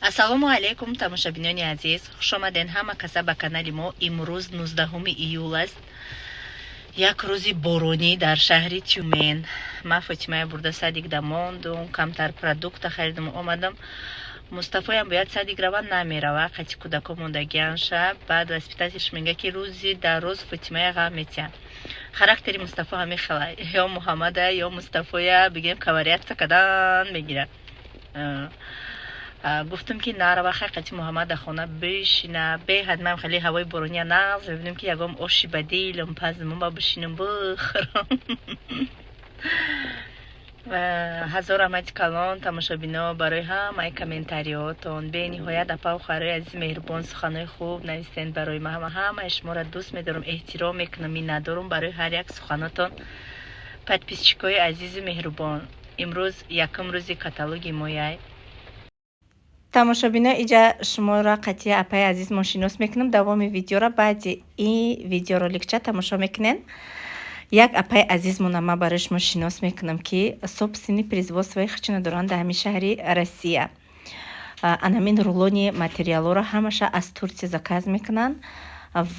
ассалому алейкум тамошабинони азиз, хуш омаден ҳама каса ба канали мо. имрӯз 19 июл аст, як рӯзи боронӣ дар шаҳри Тюмен. ман Фотимая бурда садик да мондум, камтар продукта харидам омадам. Мустафоям бояд садик рава, намерава, қати кӯдако мондагиан шаб. баъд васпитатиш мега ки рӯзи дар рӯз Фотимая ғам метия. характери Мустафо ҳамин хела, ё Муҳаммада ё Мустафоя бигем кавариатса кадан мегира. гуфтам ки нарава хақати Муҳаммада хона бишина беҳад. ман хеле ҳавои боронӣ нағз бибинем ки ягом оши ба дилам пазму ба бишинам бихӯрам. ҳазор раҳмати калон тамошобино барои ҳамаи комментариётон. бениҳоят апавхарои азизи меҳрубон суханои хуб навистен барои ман. ҳамаи шуморо дӯст медорам, эҳтиром мекунам, миннатдорам барои ҳар як суханотон. подписчикои азизи меҳрубон, имрӯз якум рӯзи каталоги мояй. тамошобино, иҷа шуморо қатъи апаи азиз мо шинос мекунам. давоми видеоро баъди ин видеороликча тамошо мекунен. як апаи азизмона ма барои шумо шинос мекунам ки собствени производствои хичина доранд дар ҳамин шаҳри Россия. анамин рулони материалоро ҳамаша аз Турсия заказ мекунанд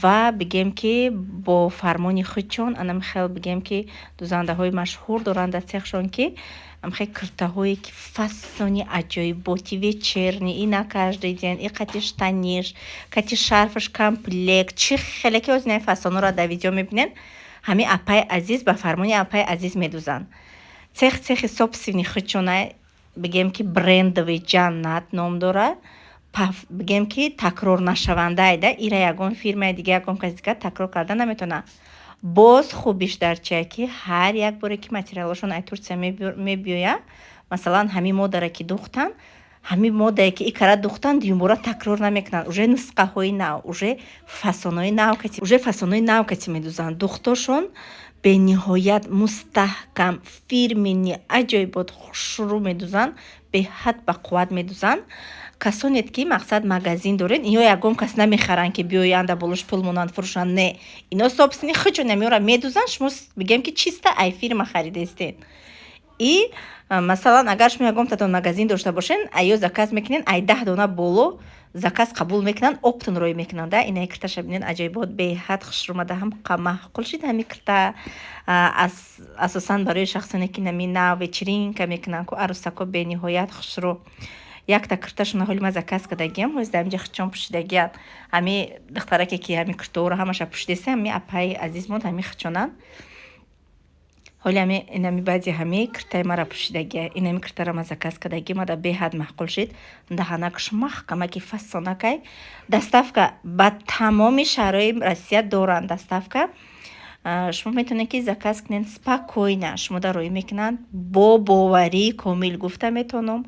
ва бигем ки бо фармони худшон анам хел бигем ки дузандаҳои машҳур доранд дар цехшон ки амхе куртаҳое ки фасони аҷоиботи вечерни, и на каждый день, и қати штаниш, қати шарфш комплект, чи хеле ки озинай фасонро дар видео мебинен. ҳами апаи азиз ба фармони апаи азиз медузанд. цехи собствени худшона бигем ки брендовый ҷаннат ном дора. бигем ки такрор нашавандаe да, ира ягон фирмаи дига ягон каси дига такрор карда наметавона. боз хубиш дар чия ки ҳар як боре ки материалошон ай Турсия мебиёя, масалан ҳами модара ки духтан, ҳами модае ки икара духтан дюмбора такрор намекунанд. уже нусқаҳои нав, уже фасонои нав кати медузанд. духтошон бениҳоят мустаҳкам, фирмени аҷоибот хушрӯ медузанд, беҳад бақувват медузанд. касонет ки мақсад магазин дорен, ино ягон кас намехаранд ки биёянд болош пул монанд фурӯшанд. не, ино собствени худшон амиёра медузанд. шумо бигем ки чиста ай фирма харидестед. и масалан агар шумо ягон татон магазин дошта бошен, айё заказ мекунен, ай 10 дона боло заказ қабул мекунанд, оптон рой мекунанд. инаи кирта шабинен аҷоибот беҳад хушрӯмада ҳам маҳқул шид. ҳами кирта асосан барои шахсоне ки нами нав вечеринка мекунанд ку арӯсако бениҳоят хушрӯ. якта кирташона ҳоли ма заказ кардагиам, ҳоз дар инҷа хичон пӯшидагиам. ҳами духтараке ки ҳами кирторо ҳамаша пӯшидеса, ҳами апаи азиз мод ҳами хичонанд. ҳоли ҳами инами баъди ҳами киртаи мара пӯшидагия. инами киртара ма заказ кардаги мада беҳад маҳқул шид. даҳанакш маҳкамаки фасонакай. доставка ба тамоми шаҳрҳои Россия доранд. доставка шумо метавонед ки заказ кунед спокойно. шумо дароӣ мекунанд бо боварии комил гуфта метавонам.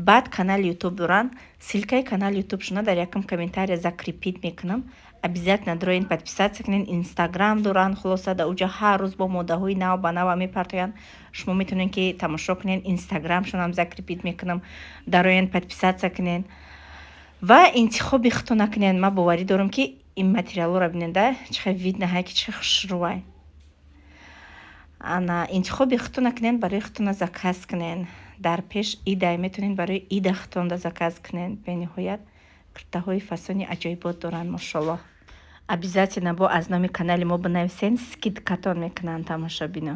баъд канали ютуб доранд. ссилкаи канали ютубшона дар якум комментария закрепит мекунам. обязательно дороен подписаться кунен. инстаграм доранд. хулоса дар уҷа ҳар рӯз бо моддаҳои нав ба нав мепартоянд. шумо метавонед ки тамошо кунен. инстаграмшонам закрепит мекунам. дароен подписаться кунен ва интихоби худтон накунен. ман боварӣ дорам ки ин материалро биненда чихе виднаҳай ки чихе хушрӯай. ана интихоби худтон накунен, барои худтона заказ кунен. дар пеш идай метавонед барои ида худтонда заказ кунен. бениҳоят киртаҳои фасони аҷоибот доранд мошаллоҳ. обязательно бо аз номи канали мо бинависен, скидкатон мекунанд тамошобино.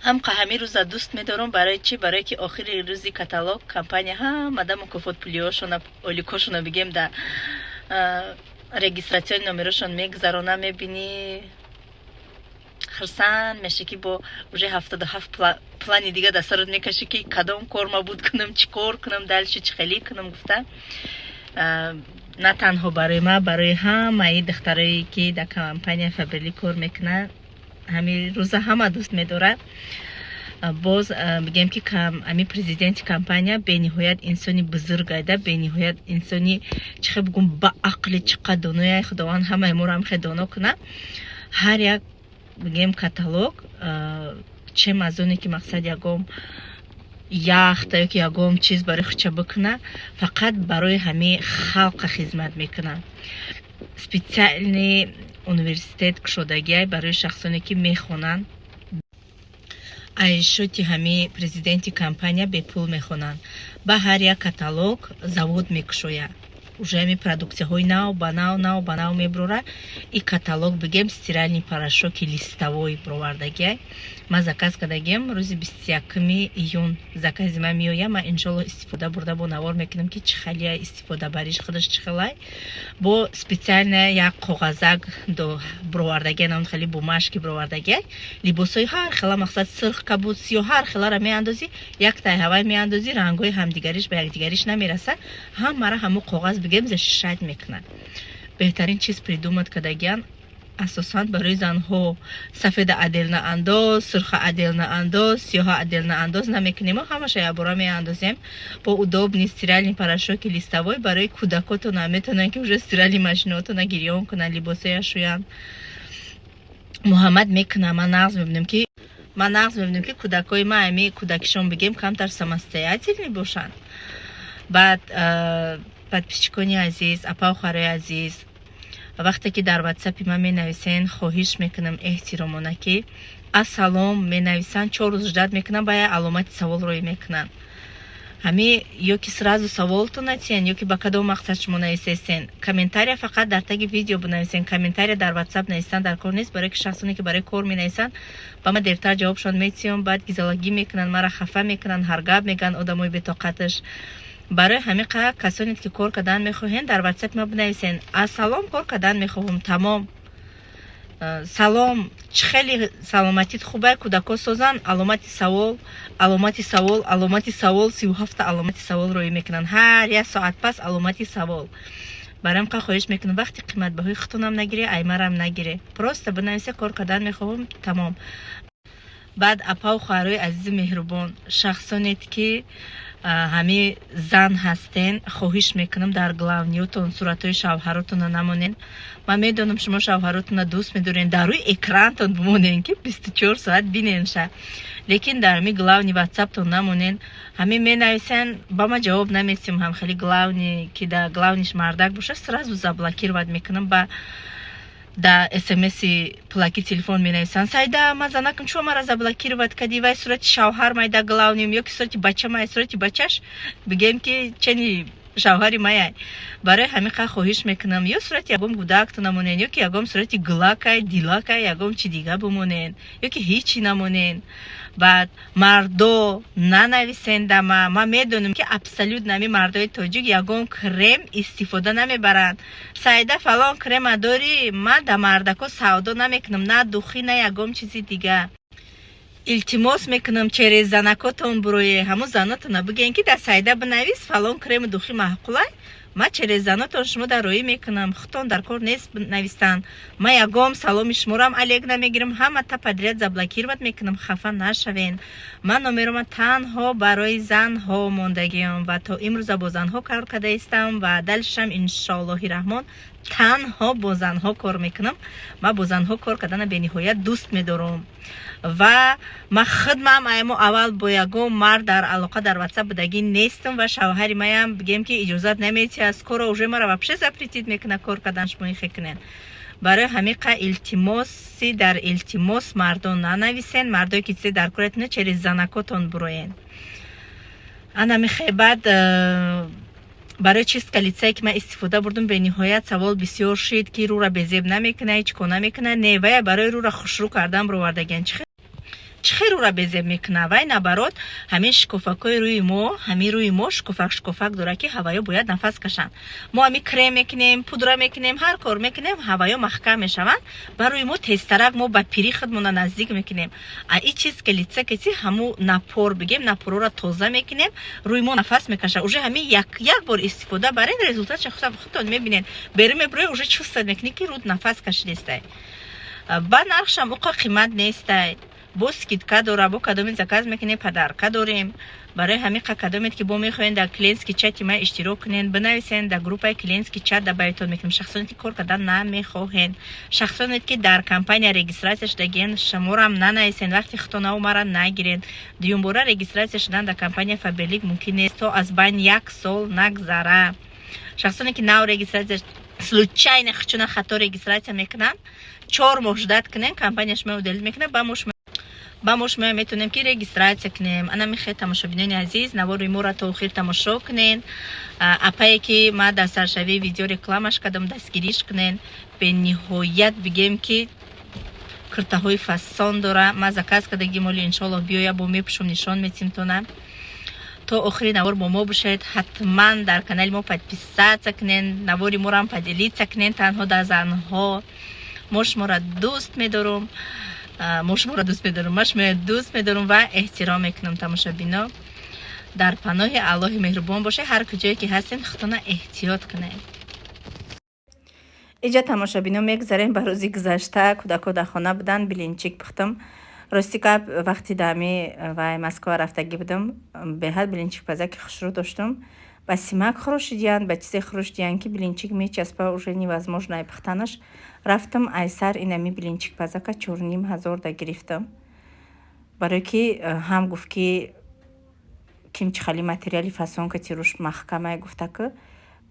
ҳам ҳами рӯза дӯст медорам. барои чӣ? барое ки охири рӯзи каталог компания ҳамада мукофот пулиҳошона оликошона бигем да регистратсиони номерошон мегузарона. мебинӣ хирсан меша ки бо уже 77 плани дига дастарот мекаши ки кадом кор мабуд кунам, чӣ кор кунам, дальше чӣ хелӣ кунам гуфта. на танҳо барои ма, барои ҳамаи духтарое ки дар компания Фабрили кор мекунанд. ҳамин рӯза ҳама дӯст медорад. боз бигем ки ами президенти компания бениҳоят инсони бузург айда, бениҳоят инсони чихе бигум ба ақли чиқа донояй. худованд ҳамаи моро ҳам хе доно кунад. ҳар як бигем каталог чем аз оне ки мақсад ягом яхта ё ки ягом чиз барои худша бикуна, фақат барои ҳамаи халқа хизмат мекунад. специални университет кушодагиай барои шахсоне ки мехонанд. айшоти ҳами президенти компания бепул мехонанд. ба ҳар як каталог завод мекушоя. Уже ами продуксияҳои нав ба нав мебурора. И каталог бигем стиральни порошоки листовой бровардагия. Ма заказ кардагем рӯзи 21 июн. Закази ма меоя. Ма иншолло истифода бурда бо навор мекунам ки чӣ хеле истифода бариш худаш чӣ хеле. Бо специальна як коғазак до бровардагия нам хеле бумажки бровардагия. Либосои ҳар хела мақсад сирх кабуд сиё ҳар хелара меандозӣ. Як тай ҳавай меандозӣ рангҳои ҳамдигариш ба якдигариш намераса. Ҳамара ҳамо коғаз бигем зашишад мекунад. Беҳтарин чиз придумад кардагиан асосан барои занҳо сафеда аделна андоз, сирха аделна андоз, сиёҳа аделна андоз намекунем. Ҳамаша ябора меандозем бо удобни стиральни порошоки листовой. Барои кӯдакотон метавонанд ки уже стиральни машинаотона гирён кунанд, либосоя шӯянд. Муҳаммад мекунад. Ма нағз мебинем ки кӯдакои ма ами кӯдакишон бигем камтар самостоятельни бошанд. Баъд подписчикони азиз, апаухарои азиз, вақте ки дар ватсапи ман менависен хоҳиш мекунам эҳтиромона ки ассалом менависанд 4 рӯз ждат мекунам ба як аломати савол рӯй мекунанд. ҳами ё ки сразу саволтон натиен ё ки ба кадом мақсад шумо нависестен. Комментария фақат дар таги видео бинависен. Комментария дар ватсап нависдан дар кор нест. Барои ки шахсоне ки барои кор менависанд ба ман дертар ҷавобшон метиём. Баъд гизалагӣ мекунанд, мара хафа мекунанд, ҳаргап мегӯянд одамои бетоқаташ. барои ҳамиқа касоне ки кор кардан мехоҳед дар ватсап ма бинависен. Ассалом, кор кардан мехоҳам, тамом. салом, чӣ хеле саломатит хубай, кӯдако созан, аломати савол, аломати савол, аломати савол, 37 аломати савол рӯй мекунанд. ҳар як соат пас аломати савол. барои ҳамиқа хоҳиш мекунам вақти қиматбаҳои худтонам нагире, аймарам нагире. Просто бинависе кор кардан мехоҳам, тамом. баъд апа ва хоҳарои азизи меҳрубон, шахсонет ки ҳами зан ҳастен, хоҳиш мекунам дар главниётон суратҳои шавҳаротона намонен. Ман медонам шумо шавҳаротона дӯст медорен, дар рӯи экрантон бимонен ки 24 соат биненша. лекин дар ҳами главни ватсаптон намонен. ҳами менависен, ба ма ҷавоб намесим. ҳам хеле главни ки да главниш мардак боша, сразу заблокировать мекунам. Ба да смс-и плаки телефон менависанд. Сайда ман занакам чӯ мара заблокировать кади, вай сурати шавҳар майда главним, ё ки сурати бача май, сурати бачаш бигем ки чени шавҳари маяй. барои ҳамиқа хоҳиш мекунам ё сурати ягон гудактон намонен, ё ки ягон сурати гулакай, дилакай, ягон чи дига бимонен, ё ки ҳичи намонен. баъд мардо нанависен да ма. Ман медонам ки абсолютно ами мардои тоҷик ягон крем истифода намебаранд. Сайда фалон крема дорӣ? Ман да мардако савдо намекунам, на духӣ, на ягон чизи дига. илтимос мекунам через занакотон бурое. ҳамун занотона бигӯен ки да сайда бинавис фалон крем духӣ маъқулай. ман через занотон шумо дароӣ мекунам. худтон дар кор нест навистан. ман ягом саломи шуморам алег намегирам. ҳамата подряд заблокировать мекунам. хафа нашавен. ман номерома танҳо барои занҳо мондагиам ва то имрӯза бо занҳо кор карда истам ва далшам иншоаллоҳи раҳмон танҳо бо занҳо кор мекунам. ман бо занҳо кор кардана бениҳоят дӯст медорам ва ман худмам аймо аввал бо ягон мард дар алоқа дар ватсап будагӣ нестам ва шавҳари маям бигем ки иҷозат наметиҳад, скоро уже мара вообще запретит мекуна кор кардан шумо хекунен. барои ҳамиқа илтимоси дар илтимос мардон нанависен. мардое ки чизе дар корат не через занакотон буроен. ана мехебад барои чистка лицае ки ман истифода бурдам бениҳоят савол бисёр шид ки рӯра безеб намекунай, чӣ кор намекунай. Не, вай барои рӯра хушрӯ кардан бировардагиан. чӣ хел рӯра безеб мекуна? Вай набарот ҳамин шикофакҳои рӯи мо, ҳамин рӯи мо шикофак дора ки ҳаваё бояд нафас кашанд. мо ҳамин крем мекунем, пудра мекунем, ҳар кор мекунем, ҳаваё маҳкам мешаванд. ба рӯи мо тезтарак мо ба пири худмона наздик мекунем. И чиз ки лица киси ҳаму напор бигем, напорора тоза мекунем, рӯи мо нафас мекаша. уже ҳамин як бор истифода барен, результатша худтон мебинен. беру мебурӯе уже чувствовать мекунӣ ки рӯд нафас кашидестай. ба нархшам уқа қимат нестай. бо скидка дора, бо кадомит заказ мекунем, подарка дорем. барои ҳамиқа кадомит ки бо мехоҳен дар клиентский чати ма иштирок кунен, бинависен дар группаи клиентский чат дар баётон мекунем. шахсонете ки кор кардан намехоҳен, шахсонете ки дар компания регистратсия шудагиен, шуморам нанависен, вақти худтона умара нагирен. дуюмбора регистратсия шудан дар компания Faberlic мумкин нест то аз байн 1 сол нагзара. шахсоне ки нав регистратсия случайно хучуна хато регистратсия мекунанд, 4 моҳ ждат кунен, компания шумо удалит мекунад, ба мо шумо ба мо шумо метонем ки регистратсия кунем. Ана мехе тамошобинони азиз, навори моро то охир тамошо кунен. Апае ки ма дар саршавии видео рекламаш кардам, дастгириш кунен. бениҳоят бигем ки куртаҳои фасон дора. ма заказ кардагим, оли иншоаллоҳ биёя бо мепушум нишон метим то охири навор бо мо бошед. ҳатман дар канали мо подписатсия кунен, навори морам поделитсия кунен. танҳо дар занҳо мо шуморо дӯст медорум. мо шуморо дӯст медорум ва эҳтиром мекунам. тамошобино дар паноҳи аллоҳи меҳрубон бошед. ҳар куҷое ки ҳастем худтона эҳтиёт кунед. иҷа тамошобино мегузарем ба рӯзи гузашта. кӯдако дар хона буданд, билинчик пухтам. рости гап вақти дами вай Москва рафтагӣ будам, беҳад билинчик пазаки хушрӯ доштум. ба симак хӯрошидиян, ба чизе хӯрошидиян ки билинчик мечаспа, уже невозможно ай пухтанаш. рафтам айсар инами билинчик пазака 4500 да гирифтам. барое ки ҳам гуфт ки кимчи хали материали фасонкати руш маҳкамай гуфтаку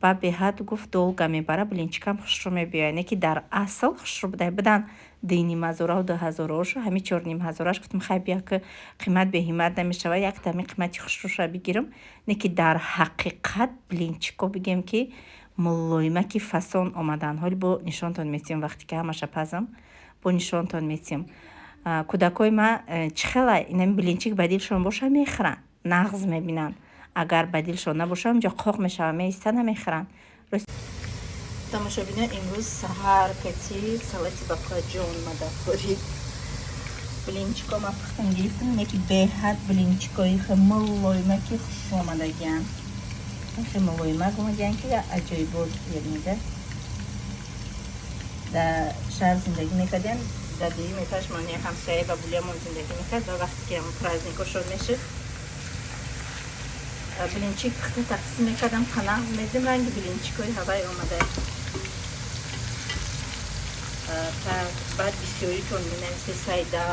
ба беҳад гуфт долга мебара, билинчикам хушрӯ мебиёяд. не ки дар асл хушрӯ будай будан 2500 2000 ҳами 4500 гуфтам хай бия ки қимат беҳимат намешава, як дами қимати хушрӯша бигирам. не ки дар ҳақиқат билинчико бигем ки мулоимаки фасон омадан. ҳоли бо нишонтон метиҳам, вақте ки ҳамаша пазам бо нишонтон метиҳам. кӯдакои ма чӣ хела инами билинчик ба дилшон боша мехӯранд, нағз мебинанд. агар ба дилшон набоша онҷо қоқ мешава, меиста намехӯранд. тамошобино имрӯз саҳар кати салати баклаҷон мадафорид билинчико ма пухтам гирифтам. не ки беҳад билинчикои мулоимаки хуш омадагиян. خیلی ملایمه گویند که عجایبات میده. در شهر زندگی میکردن، در دیگه میتاش مانی همسایه و بولیمون زندگی میکرد و وقتی که پرازنیکو شد میشه بلینچیک تقسیم میکردم، قناغ میدیم رنگ بلینچیکوی هوای اومده. بعد بسیاری تون مینویسه سایده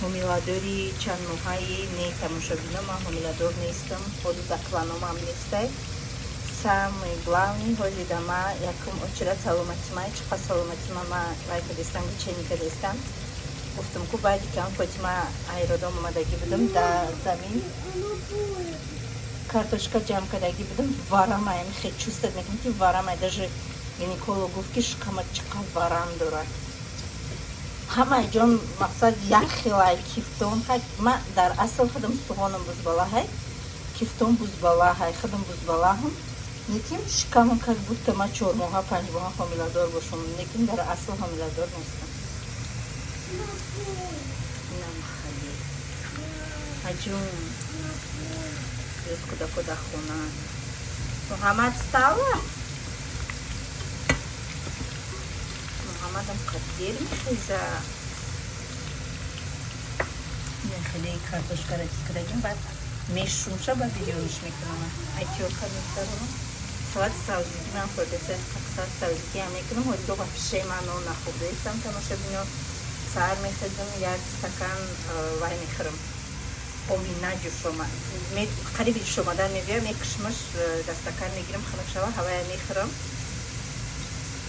همیلادوری چند ماهایی نه тамошобино ма همیلادور نیستم، خود закланом هم نیسته. Самый главный ходи дома, яком очера саломати май, чипа саломати мама лайка дестан, гиченика дестан. Гуфтам ку баъди ки Фотима аэродом омадаги будам, дар замин картошка ҷамъ кардаги будам, варамай, хеле чувствовать мекунам ки варамай, даже гинеколог гуфт ки шукама чиқар варам дорад. ҳамаи ҷон мақсад як хелай кифтон ҳай. ма дар асл худам стуғонам бузбалаҳай, кифтон бузбалаҳай, худам бузбалаҳам. Неким шикамам как будто ма 4 моҳа 5 моҳа ҳомиладор бошам, неким дар асл ҳомиладор нестам. намхали ҳаҷон ёд кӯдако дар хона муҳаммад стала муҳаммадам қадир мехеза хеле картошкара чиз кардагим, баъд мешумша ба бирёниш мекунам. айтёрка мехӯрам, салат савзигӣ ман хӯрдаса салат савзигӣ ҳам мекунам. ҳозиро ба пишаи ман нон нахӯрдаистам. тамошобино саҳар мехезам, як стакан вай мехӯрам, оби наҷӯшома қариби ҷӯшомадан мебиям, мекушмаш дар стакан мегирам, хунук шава ҳавая мехӯрам.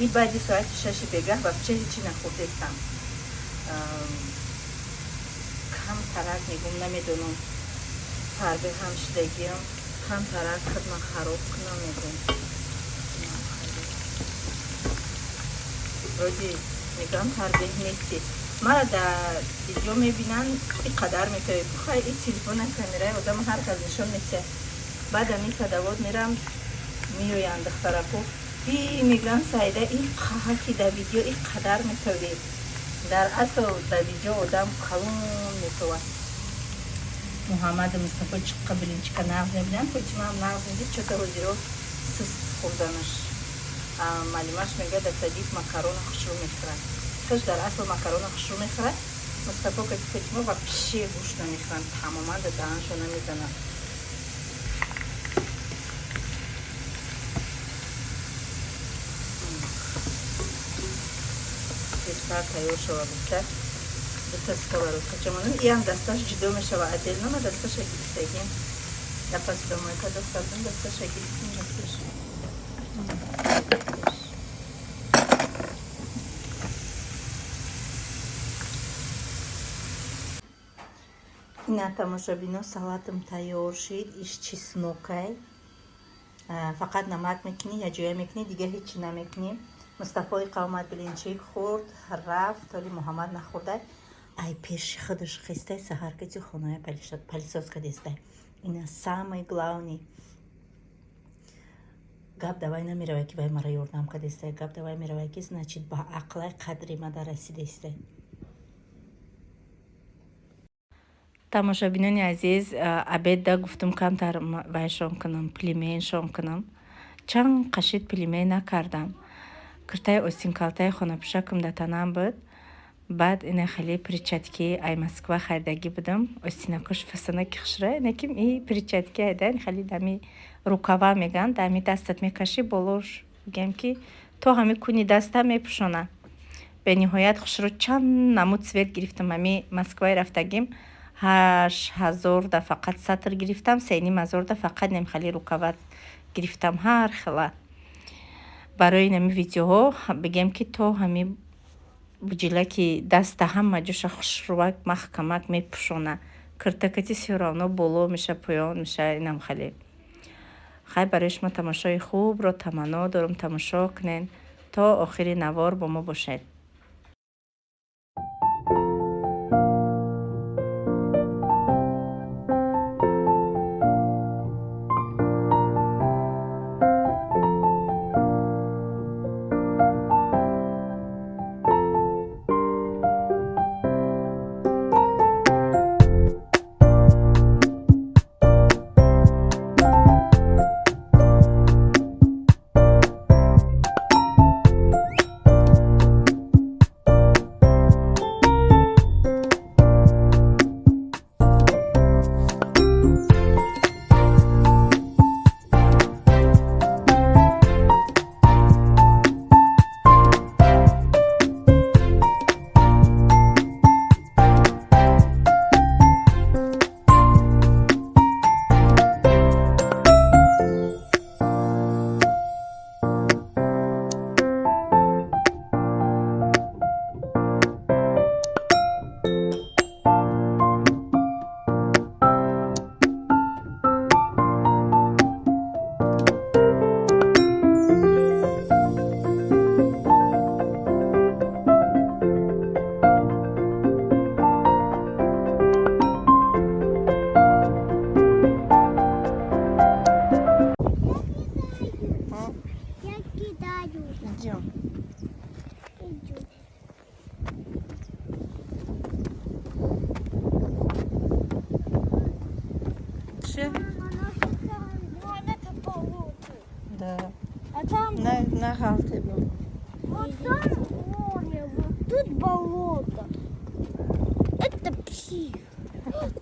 и баъди соати 6 бегаҳ ба пича ҳечи нахӯрдаистам. кам тарак мегум, намедонам парбе ҳам шидагиам, кам тарак хидма хароб кунам мегум. роди мегам парбеҳ нести. мара дар видео мебинанд и қадар метавӣ бухай и телефона камераи одам ҳар кас нишон метиҳад. баъд ами садавот мерам, меоянд духтарако и мегӯянд сайда и қаҳаки дар видео и қадар метавӣ. дар асл дар видео одам калон метавад. муҳаммад мустафо чиққа билинчика нағз мебинанд, Фотимаам нағз медид, чота ҳозиро сист хӯрданаш. маълимаш мегӯяд дар садид макарона хушрӯ мехӯрад. каш дар асл макарона хушрӯ мехӯрад. мустафо ки Фотима ва пиши гӯшт намехӯранд, тамоман дар даҳаншо намезанад. дестар тайёр шава бисар дута сковородка чамонам иам дасташ ҷудо мешава отдельно. ма дасташа гирифтагим дар посудомойка дохтардам, дасташа гирифтим. дасташ ина тамошобино салатам тайёр шид. Иш чеснокай. Фақат намак мекунӣ, яҷоя мекунӣ, дигар ҳеҷ чӣ намекунӣ. Мустафои қавмат билинчӣ хӯрд, рафт, вале Муҳаммад нахӯрдай. Ай пеши худаш хистай саҳар кати хоная палисоз кадестай. Ина самый главный. Гап давай намеравай ки вай мара ёрдам кадестай. Гап давай меравай ки значит ба ақлай қадри мада расидестай. тамошобинони азиз, абеда гуфтум камтар вай шом кунам, пилимейн шом кунам. Чанд қашид пилимей накардам. Киртай остинкалтаи хонапӯшакам да танам буд. Баъд ина хали перчатки ай Москва харидаги будам. Остинакош фасанаки хушра. Неким и перчатки айдан хали дами рукава меган, дами дастат мекаши болош. Гем ки то ҳами куни даста мепӯшона. Бениҳоят хушро чанд намуд цвет гирифтам. Ами Москваи рафтагим 8000 да фақат сатр гирифтам, 3500 да фақат немхали рукава гирифтам ҳар хела. Барои нами видеоҳо бигем ки то ҳами буҷилаки даста ҳама ҷоша хушрувак маҳкамак мепӯшона. Киртакати все равно боло меша, поён меша, инам хали. Хай барои шумо тамошои хубро таманно дорум, тамошо кунен то охири навор бо мо бошед. Да. А там На галте был. вот там море, вот тут болото. Это псих.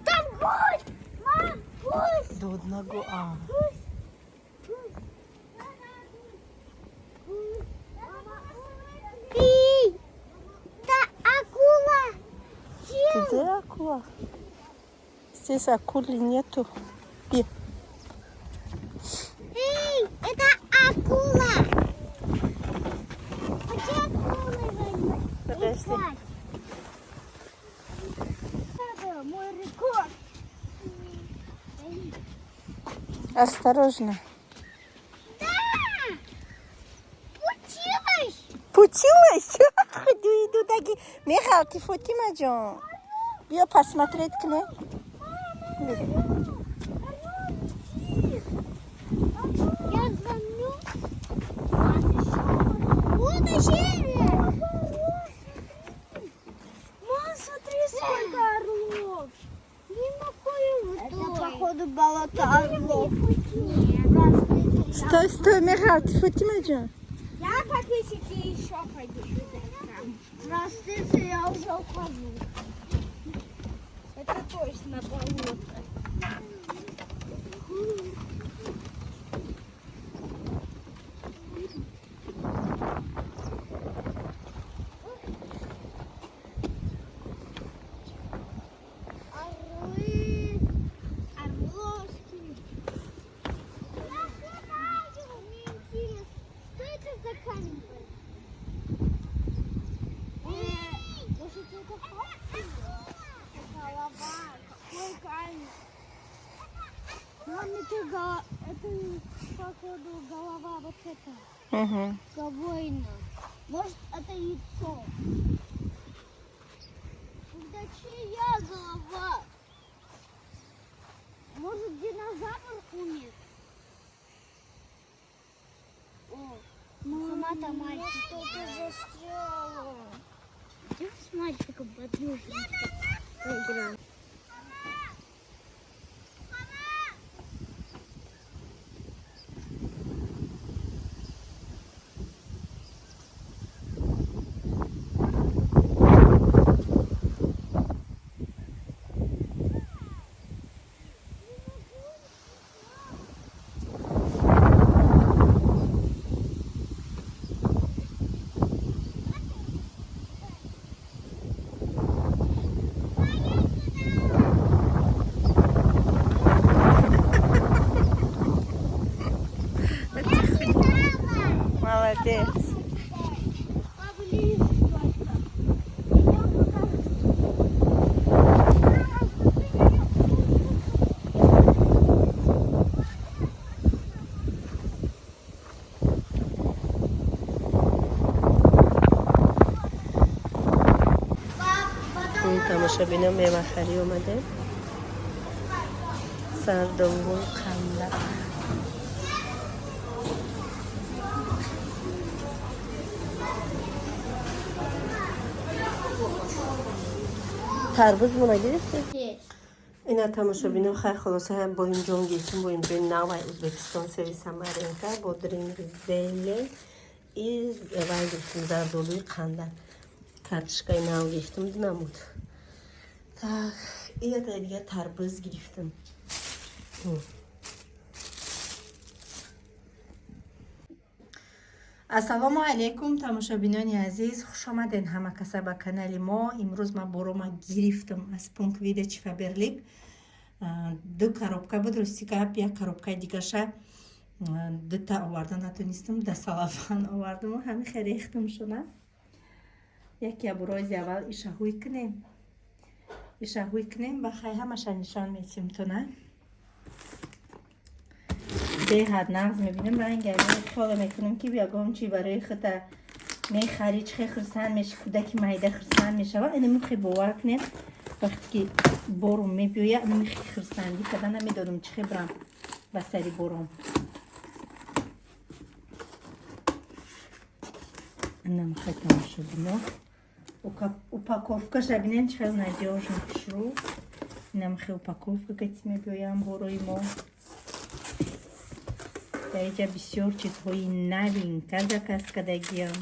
Там гусь! Мам, гусь! До одного Эй, это акула! Где акула? Здесь акулы нету. И Эй, это акула! Где акулы? Подожди. Это мой рекорд. осторожно. Да! Получилось! Путилась? Иду таки. Михалки, Фатима Джон. Я посмотреть к ней. Я звоню. Вот ощущение. Мам, смотри, сколько орлов. Это, походу, болото орлов. Стой, стой, Михалки, Фатима Джон. Я подписчики еще пойду. Простите, я уже ухожу. Это точно болото. Орлы, орловки. Я знаю, мне интересно, что это за камень? Может, это голова? Какой походу, голова вот эта. Угу. Воина. Может, это яйцо. Да чья голова? Может, динозавр умер? О, Мухаммада мальчик. Что-то застряло. Идем с мальчиком подружимся. Поиграем. Молодец. Поближе только. Идем пока. این تماشابینا میوه‌خری اومده. سردنگون خندق. تربوز مونه گرفتی؟ اینا تماشابینا خیلی خلاصه با این جون گیتون با این برین نوای ازبکستان سرویس هم برین که با درینگ زیلی ایز وای گفتیم زردولوی خندق. کارتشکای نو گرفتم نمود. Так, и это я тарбуз грифтим. ассалому алейкум тамошобинони азиз, хуш омаден ҳама каса ба канали мо. имрӯз ман борома гирифтам аз пункт видео Фаберлик. 2 коробка буд, рости гап, як коробкаи дигаша 2 та оварда натонистам, да салафан овардам, ҳамин рехтам шуна. яке буройзи аввал ишаҳуй кунем. ишаҳуй кунем ба хай ҳамаша нишон метим тона. беҳад нағз мебинем ранги хиёла мекунам ки ягон чи барои худа мехари чихе хурсанд меши, кудаки майда хурсанд мешава. инаму хе бовар кунем вақте ки борум мебиёя инаму хе хурсандӣ када намедонам чихе барам ба сари борум. инам хе тамошобино упаковкаша бинен чихел надёжно пишру. инам хе упаковка кати мебиёям борои мо. дар инҷа бисёр чизҳои новинка заказ кардагиам.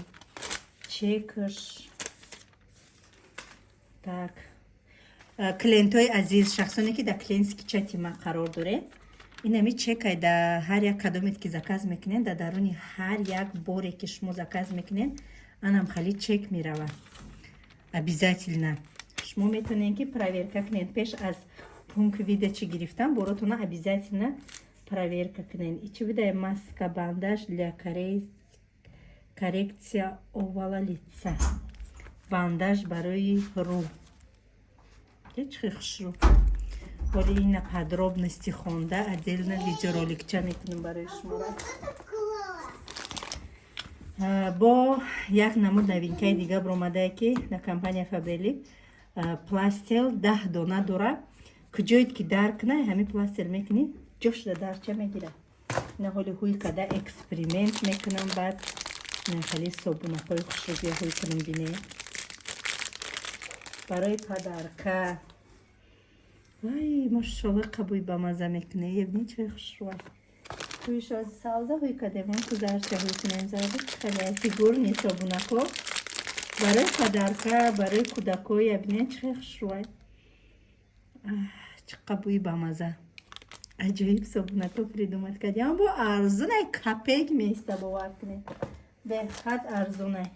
чекаш. так клиентҳои азиз, шахсоне ки дар клиентски чати ман қарор доред, инами чекай дар ҳар як кадомет ки заказ мекунед, дар даруни ҳар як боре ки шумо заказ мекунед анам хали чек меравад. обязательно шумо метавонед ки проверка кунед. пеш аз пункт видео чи гирифтам боротона обязательно проверка кунед. и чи видае маска бандаж для коррекция овала лица. бандаж барои рӯ. чихе хушрӯ. вале ина подробности хонда отдельно видеороликча мекунам барои шумо. бо як намуд новинкаи дига бромадае ки на компания Фаберлик пластел 10 дона дора. куҷоед ки дар кунай ҳамин пластел мекунӣ ҷошда дарча мегирад. ина ҳоли ҳуй када эксперимент мекунам. баъд хали собунаҳои хушрӯбия ҳуй кунам бине барои падарка. вай машоалла қабуи ба маза мекуне. ебни чай хушрӯа. ҳуйшози савза ҳуй кадем ку зарча ҳуй кунем зарди хеле фигурни собунаҳо барои падарка, барои кӯдакҳо. ебни чай хушрӯа. чӣ қабуи ба маза. аҷоиб собунаҳо придумад кардем. бо арзунай капек меиста бовар кунед. беҳад арзунай.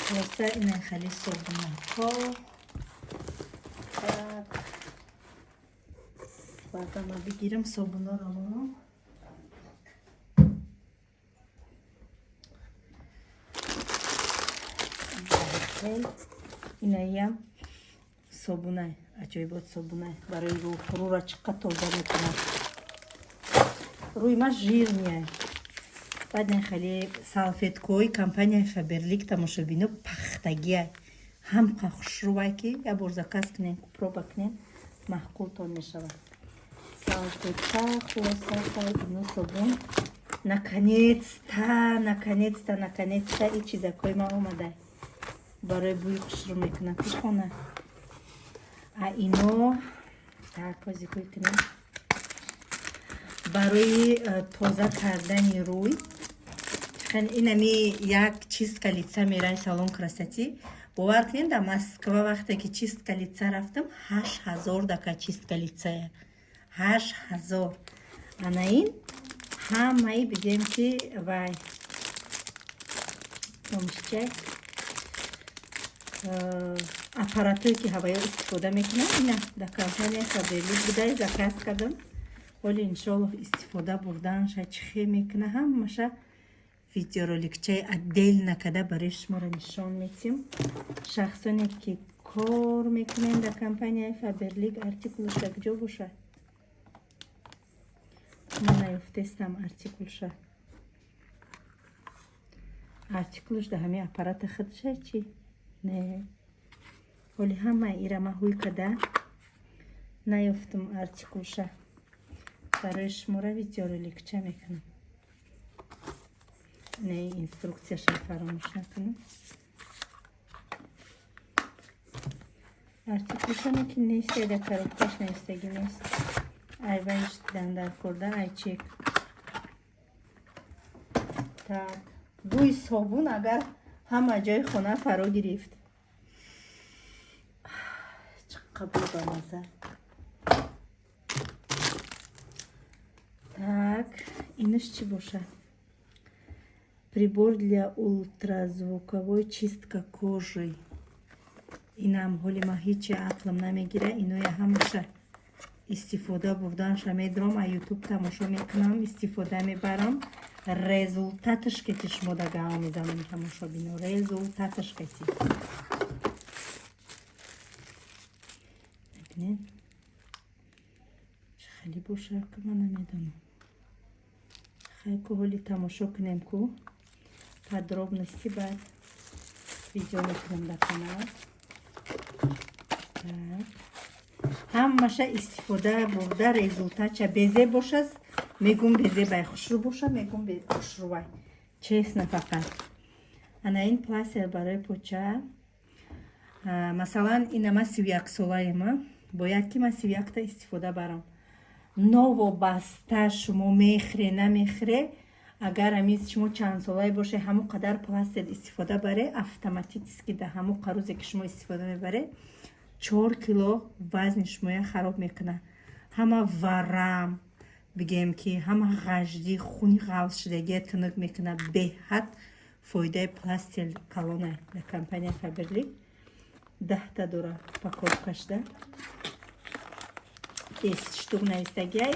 хоса ина хали собунаҳо. баъда ма бигирам собунаро. инаям собунай. аҷоибот собунай барои рӯра чӣ қадр тоза мекунад. روی ما жир میاد. بعد نه خیلی салфеткои компания Faberlic тамошобино пахтагия ҳам пахшрувай ки я бор заказ кунем проба кунем маъқултон мешавад. Салфетка хулоса ино собун наконец-то и чизакои ма омадай барои бӯи хушрӯ мекунад ки хона. А ино так бозикӯй кунем барои тоза кардани рӯй. инами як чистка лица мераи салон красоти. бовар кунем дар Москва вақте ки чистка лица рафтам 8000 дака чистка лицая 8000. ана ин ҳамаи бидем ки вай номишчай аппаратое ки ҳаваё истифода мекунам ина дар компания Faberlic будай заказ кардам. ҳоли иншоаллоҳ истифода бурдан ша чихе мекуна ҳамаша видеороликчаи отдельно када барои шуморо нишон метим. шахсоне ки кор мекунем дар компанияи Faberlic артикулша куҷо бошад? ман наёфтестам артикулша. артикулш дар ҳамин аппарата худша чи не. ҳоли ҳамаи ира ман ҳуй када наёфтам артикулша. барои шуморо видеороликча мекунам. не инструкцияша фаромӯш накунам. артикулшане ки нестаи дар коробкаш нестаги нест. ай вайш дандар курда ай чек. так бӯи собун агар ҳама ҷои хона фаро гирифт. чақабӯ ба маза. так инаш чӣ бошад? прибор для ультразвуковой чистка кожи. инам ҳоли ма ҳечи ақлам намегира. иноя ҳамаша истифода бурданша медорам. а ютуб тамошо мекунам истифода мебарам. результаташ кети шумо дагао мезанам тамошо бино. результаташ кети бибинед чӣ хеле бошад ки ман намедонам. хай ку ҳоли тамошо кунем ку подробности баъд видео мекунам дар канал. ҳамаша истифода бурда результатча безе бошад мегум безе бай хушрӯ бошад мегум хушрӯвай честна фақат. ана ин пластир барои поча. масалан инама 31 солаема бояд ки ман 31 та истифода барам. новобаста шумо мехре намехре агар амиз шумо чанд солае боше ҳамон қадар пластир истифода баре автоматически дар ҳамон қарӯзе ки шумо истифода мебаре 4 кило вазни шумоя хароб мекуна. ҳама варам бигем ки ҳама ғаждӣ хуни ғавз шудагия тунук мекуна. беҳад фоидаи пластир калона дар компания Faberlic 10 та дора паковкашда 10 штук навистагиаи.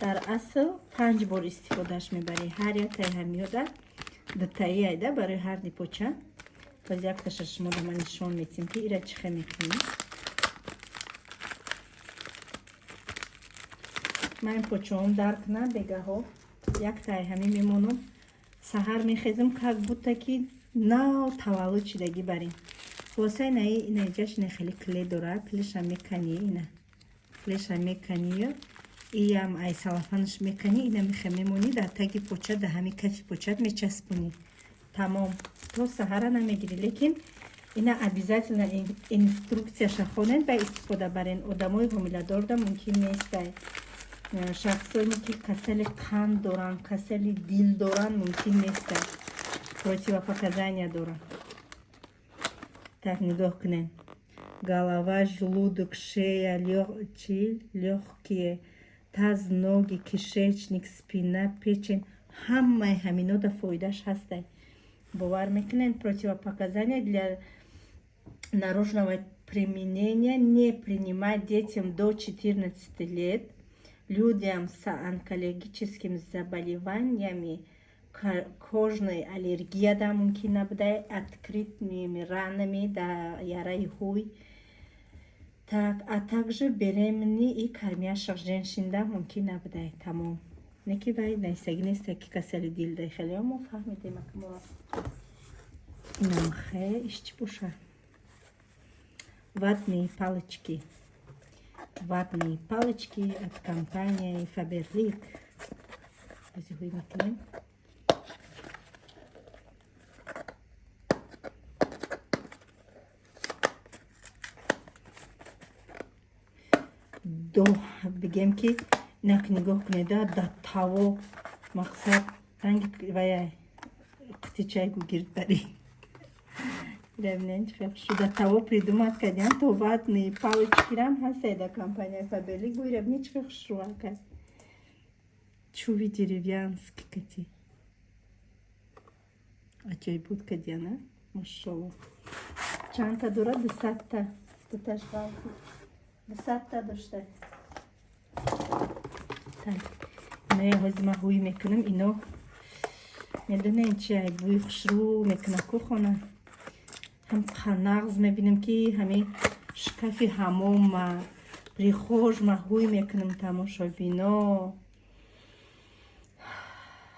дар асл 5 бор истифодаш мебарӣ. ҳар яктаи ҳамиёда дутаи айда барои ҳар дипоча. боз якташа шумо да ман нишон метим ки ира чӣ хел мекунем. ман ин почаҳом дарк на бегаҳо яктаи ҳамин мемонам. саҳар мехезам как будто ки нав таваллуд шудагӣ барин. хулосаи наи инаҷаш ина хеле кле дорад. клеша мекани ина клеша меканиё иям ай салафанаш мекани ина меха мемонӣ дар таги поча дар ҳамин кафи почат мечаспонӣ. тамом то саҳара намегирӣ. лекин ина обязательно инструкцияша хонед ба истифода барен. одамои ҳомиладорда мумкин нестай. шахсоне ки касали қанд доранд касали дил доранд мумкин нестай. противопоказания доранд. так нигоҳ кунед. голова желудок шея лёгкие таз ноги кишечник спина печень ҳамаи ҳаминода фоидаш ҳастай. бовар мекунед. противопоказания для наружного применения не принимать детям до 14 лет, людям с онкологическими заболеваниями, кожной аллергия да мумкин набудай, открытыми ранами да яраи ҳуй. так а также беременные и кормящих женщин да мумкин набудай. тамом неки вай найсаги нест ки касали дил дай хеле мо фаҳмидем акмо инам хе ишчи боша ватные палочки от компании Faberlic. Разихуй макнем. до бигем ки инак нигоҳ кунеда да таво мақсад ранги вая қитичаи гирдбари шуда таво придумат кардиан то ватные палочкирам ҳастеда компания Faberlic гӯирабни чихе хушрӯака чӯби деревянски кати аҷоиб буд кадиана машоалло чандта дора 200та 200та дошта так ино ҳози ма ҳӯй мекунам ино медонем чи ай бӯи хушрӯ мекуна ку хона ҳам нағз мебинем ки ҳамин шкафи ҳамом ма прихож ма ҳӯй мекунам тамошобино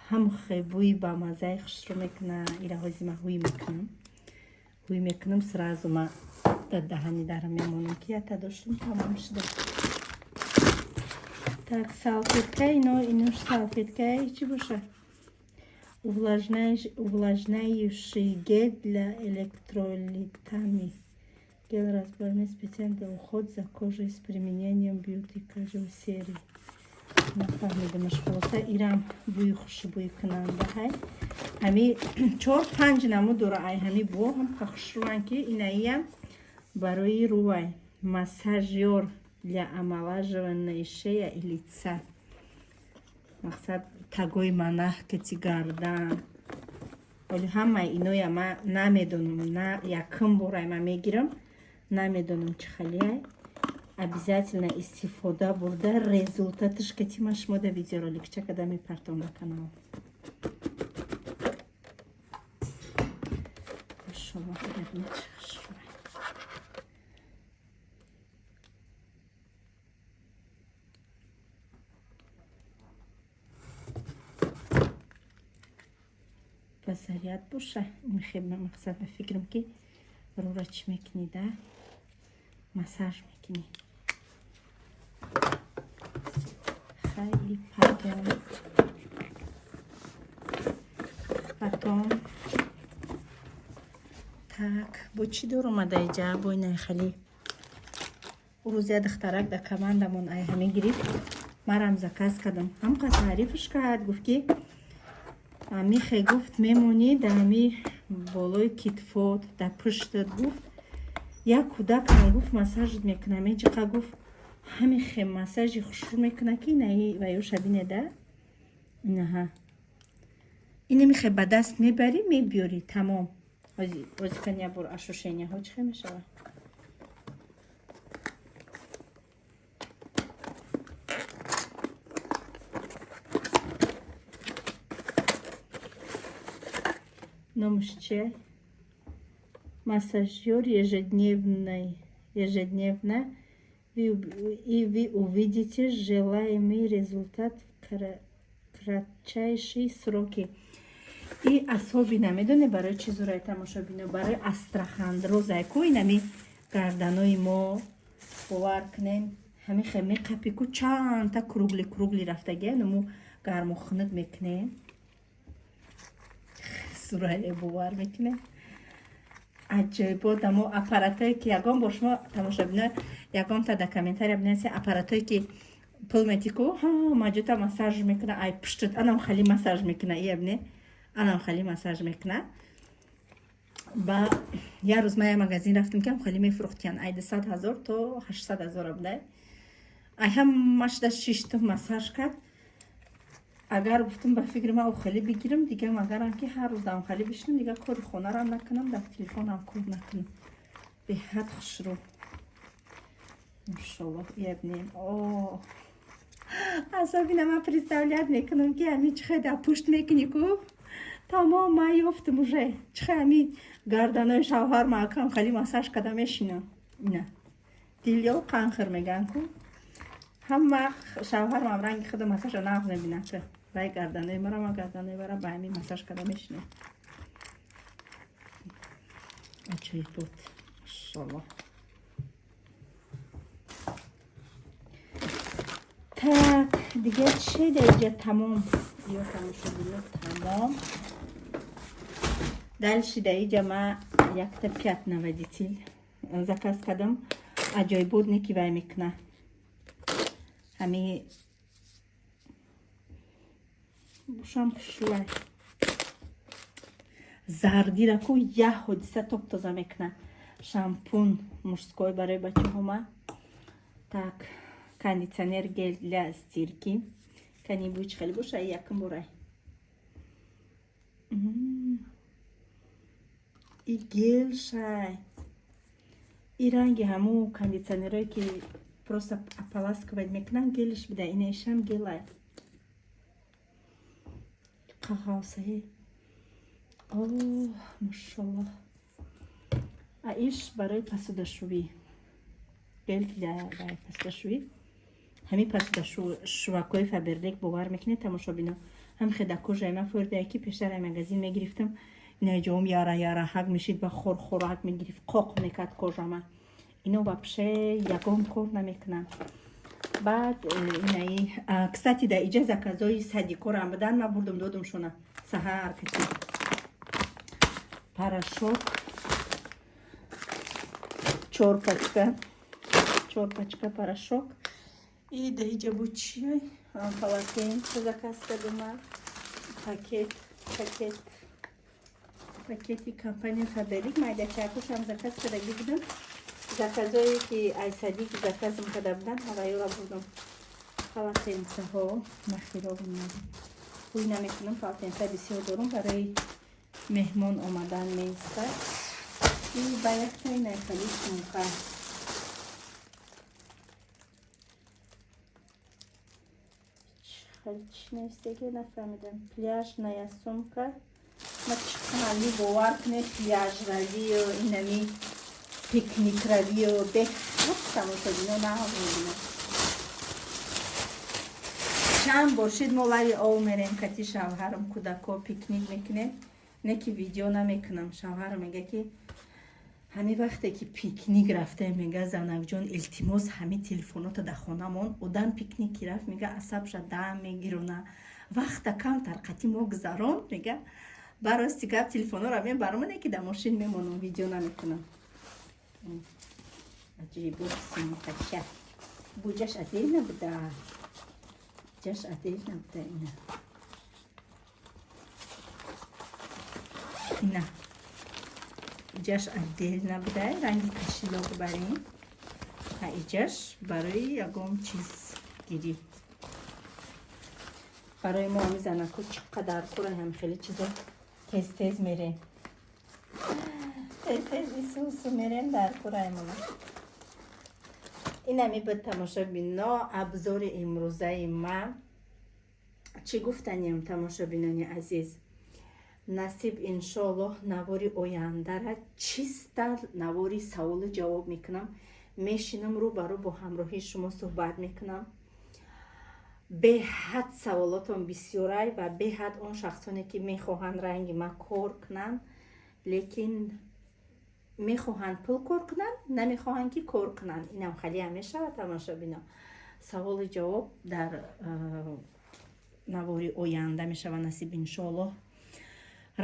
ҳам хебӯи ба мазаи хушрӯ мекуна ира ҳози ма ҳӯй мекунам сразу ма дар даҳани дара мемонам ки ята доштум тамом шуда так салфетка инош салфеткаи чӣ боша увлажняющий гель для электролитами гел разборный специально для ухода за кожей с применением бьюти каждой серии нафаҳмидамаш холоса ирам бӯи хушбӯй кунанда ҳай ҳами 4-5 намуд дора ай ҳами бо ҳам хушрӯан ки инаиям барои рӯай массажёр для омолаживания шея и лица мақсад тагои манаҳ кати гардан оли ҳамаи иноя ма намедонам на якум борай ма мегирам намедонам чӣ халияй обязательно истифода бурда результатиш кати ма шумода видеороликча када мепартом на канал шумо заряд боша мехеб мақсад ба фикрам ки рура чӣ мекунӣ да массаж мекунӣ хайли потом так бо чӣ дор омадаиҷа бо инай хали рӯз я духтарак да командамон ай ҳаме гирифт марам заказ кардам ҳамқа таърифш кард гуфт ки михе гуфт мемонӣ дар ҳами болои китфот дар пуштат гуфт як кӯдакам гуфт массажит мекунам меҷиқа гуфт ҳамихе массажи хушрӯ мекуна ки инаи ваёша бинеда инаҳа ина михе ба даст мебарӣ мебиёрӣ тамом озикания бор ашушенияҳо чихе мешавад номуш чия массажёр ежедневно и вы увидите желаемый результат в кратчайшие сроки и особенно медоне барои чӣ зурай тамошобино барои астрахандрозайку инами гарданои мо бовар кунем ҳамихе меқапику чандта кругли рафтагия ному гарму хунук мекунем сурае бовар мекунем аҷоибот амо аппаратое ки ягон бо шумо тамошобино ягонта да комментария бинависе аппаратое ки пул метику маҷута массаж мекуна ай пуштут анам хали массаж мекуна иябне анам хали массаж мекуна ба я рӯз ма я магазин рафтам ки ам хали мефурӯхтиян ай 200,000 то 800,000 буда ай ҳамаш да 6 массаж кард агар гуфтам ба фикри ма охали бигирам дигам агарам ки ҳар рӯз даам хали бишинам дига кори хонарам накунам дар телефонам кор накунам беҳад хушрӯ машоаллоҳ ябнем асобина ма представлят мекунам ки ами чихе дар пушт мекунӣ ку тамом ма ёфтам уже чихе ами гарданои шавҳар маакам хали массаж када мешинам ина дилё қанхир меган ку ҳама шавҳарам ранги худа массажа нағз мебинад вай гарданои мара, ма гарданои мара ба ҳамин массаж карда мешинем. аҷоиб буд, машоалло. Так, дигар чӣ даиҷа тамом ё тамошобино тамом. Дальше даиҷа ма якта 5 наводитель заказ кардам. Аҷоиб буд не ки вай мекуна. Ҳами бушам хушуай. Зардира ку як ҳодиса топ-тоза мекуна. Шампун мужской барои бачаҳома. Так, кондитсионер гел для стирки. Кани буйч хеле бошай якм борай. И гел шай. И ранги ҳаму кондитсионерое ки просто ополаскивать мекунан гелиш бида. Инешам гелай. Қағавсаи. О, машаллоh. А иш барои посудашӯӣ. Гел для посудашӯӣ. ҳами посудашӯакҳои Фаберлик бовар мекунед тамошобино. ҳам хедакӯжаи ма фурдае ки пештар ай магазин мегирифтам. Инаи ҷоам яра-ярахак мешид ба хурхурак мегирифт. Қоқ мекард кожама. Ино вообще ягон кор намекунам. Баъд инаи кстати да иҷа заказои садикорам будан ма бурдум додум шуна. Саҳар кати. Порошок 4 пачка порошок. И даиҷа буд чиёй? Полотенце заказ кардам. Пакети компания Фаберлик майдачакушам заказ кардаги будам. Заказое ки ай садик заказам карда будан ҳавайёра будам. Полотенцаҳо махиробна. Хуй намекунам, полотенца бисёр дорум барои меҳмон омадан меистад. И ба яктай найхали сумка. Чнестеги нафамидам. Пляжная сумка. Ма чиқали бовар кунед пляжравиё, инами пикникравиё, бехат тамошобино наҳамедина. Чанд бошид мо лави ов мерем кати шавҳарам кӯдако пикник мекунем. Не ки видео намекунам. Шавҳарам мега ки ҳами вақте ки пикник рафтем мега занакҷон илтимос ҳами телефонота да хонамон одам пикники рафт мега асабша дам мегирона вақта камтар қати мо гузарон мега барости гап телефонора мебаромане ки да мошин мемонам видео намекунам. аҷибу симтача буҷаш отдельно буда. Ҷаш отдельно буда ина иҷаш отдельно будай ранги кашилок барем. Ҳа иҷаш барои ягон чиз гирӣ. барои мо ҳами занаку чӣ қадар кура ҳам хеле чизо тез мерем. Тез исусу мерем дар кураи мама. Инами буд тамошобино абзори имрӯзаи ма. Чӣ гуфтанем тамошобинони азиз? Насиб иншоаллоҳ навори ояндара чиста навори саволу ҷавоб мекунам. Мешинам рӯбарӯ бо ҳамроҳии шумо суҳбат мекунам. беҳад саволотон бисёрай ва беҳад он шахсоне ки мехоҳанд ранги ма кор кунанд лекин мехоҳанд пул кор кунанд намехоҳанд ки кор кунанд. инам хали ҳамешава тамошобино. саволу ҷавоб дар навори оянда мешава насиб иншоаллоҳ.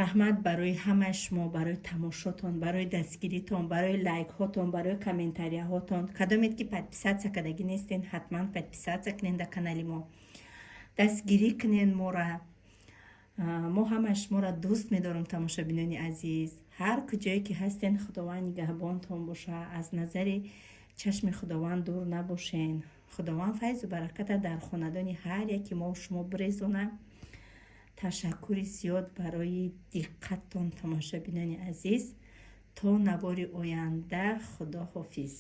раҳмат барои ҳамаи шумо, барои тамошотон, барои дастгиритон, барои лайкҳотон, барои комментарияҳотон. кадомед ки подписатсия кардаги нестен ҳатман подписатсия кунен дар канали мо. дастгирӣ кунен мора. мо ҳамаи шуморо дӯст медорам тамошобинони азиз. ҳар куҷое ки ҳастен худованд нигаҳбонтон боша. аз назари чашми худованд дур набошен. худованд файзу бараката дар хонадони ҳар яки мо шумо бирезона. ташаккури зиёд барои диққаттон тамошобинони азиз. то навори оянда худоҳофиз.